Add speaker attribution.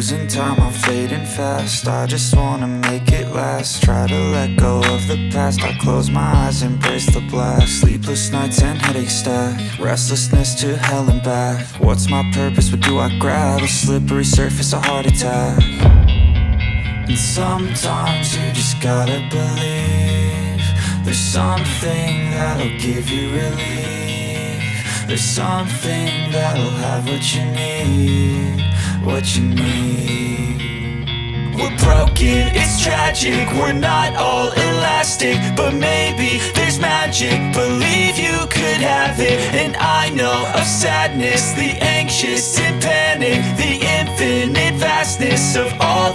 Speaker 1: losing time, I'm fading fast. I just wanna make it last. Try to let go of the past. I close my eyes, embrace the blast. Sleepless nights and headaches stack. Restlessness to hell and back. What's my purpose? What do I grab? A slippery surface, a heart attack. And sometimes you just gotta believe there's something that'll give you relief. There's something that'll have what you need, what you need. We're broken, it's tragic, we're not all elastic, but maybe there's magic. Believe you could have it. And I know of sadness, the anxious and panic, the infinite vastness of all